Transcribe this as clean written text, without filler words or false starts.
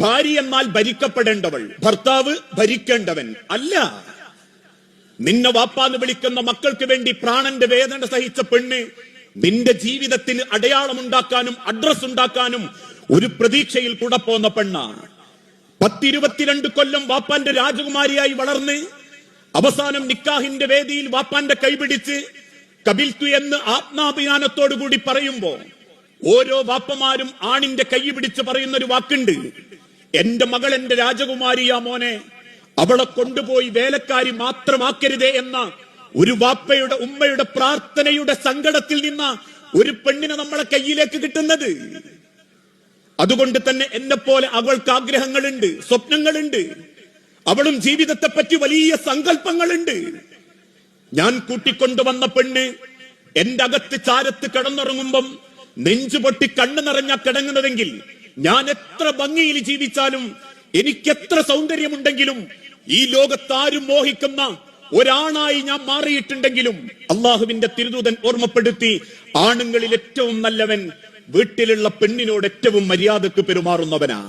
ഭാര്യ എന്നാൽ ഭരിക്കപ്പെടേണ്ടവൾ, ഭർത്താവ് ഭരിക്കേണ്ടവൻ അല്ല. നിന്നെ വാപ്പാന്ന് വിളിക്കുന്ന മക്കൾക്ക് വേണ്ടി പ്രാണന്റെ വേദന സഹിച്ച പെണ്ണ് നിന്റെ ജീവിതത്തിന് അടയാളമുണ്ടാക്കാനും അഡ്രസ് ഉണ്ടാക്കാനും ഒരു പ്രതീക്ഷയിൽ കൂടെ പോന്ന പെണ്ണാണ്. 10-22 കൊല്ലം വാപ്പാന്റെ രാജകുമാരിയായി വളർന്ന് അവസാനം നിക്കാഹിന്റെ വേദിയിൽ വാപ്പാന്റെ കൈപിടിച്ച് കബിൽത്തു എന്ന് ആത്മാഭിമാനത്തോടുകൂടി പറയുമ്പോ ഓരോ വാപ്പമാരും ആണിന്റെ കൈ പിടിച്ച് പറയുന്ന ഒരു വാക്കുണ്ട്, എന്റെ മകൾ എന്റെ രാജകുമാരിയാ മോനെ, അവളെ കൊണ്ടുപോയി വേലക്കാരി മാത്രമാക്കരുതേ എന്ന ഒരു വാപ്പയുടെ ഉമ്മയുടെ പ്രാർത്ഥനയുടെ സങ്കടത്തിൽ നിന്ന ഒരു പെണ്ണിനെ നമ്മളെ കയ്യിലേക്ക് കിട്ടുന്നത്. അതുകൊണ്ട് തന്നെ എന്നെ പോലെ അവൾക്ക് ആഗ്രഹങ്ങളുണ്ട്, സ്വപ്നങ്ങളുണ്ട്, അവളും ജീവിതത്തെ പറ്റി വലിയ സങ്കല്പങ്ങളുണ്ട്. ഞാൻ കൂട്ടിക്കൊണ്ടുവന്ന പെണ്ണ് എന്റെ അകത്ത് ചാരത്ത് കിടന്നുറങ്ങുമ്പം നെഞ്ചുപൊട്ടി കണ്ണു നിറഞ്ഞ കിടങ്ങുന്നതെങ്കിൽ ഞാൻ എത്ര ഭംഗിയിൽ ജീവിച്ചാലും എനിക്കെത്ര സൗന്ദര്യമുണ്ടെങ്കിലും ഈ ലോകത്താരും മോഹിക്കുന്ന ഒരാണായി ഞാൻ മാറിയിട്ടുണ്ടെങ്കിലും അള്ളാഹുവിന്റെ തിരുദൂതൻ ഓർമ്മപ്പെടുത്തി, ആണുങ്ങളിൽ ഏറ്റവും നല്ലവൻ വീട്ടിലുള്ള പെണ്ണിനോട് ഏറ്റവും മര്യാദക്ക് പെരുമാറുന്നവനാ.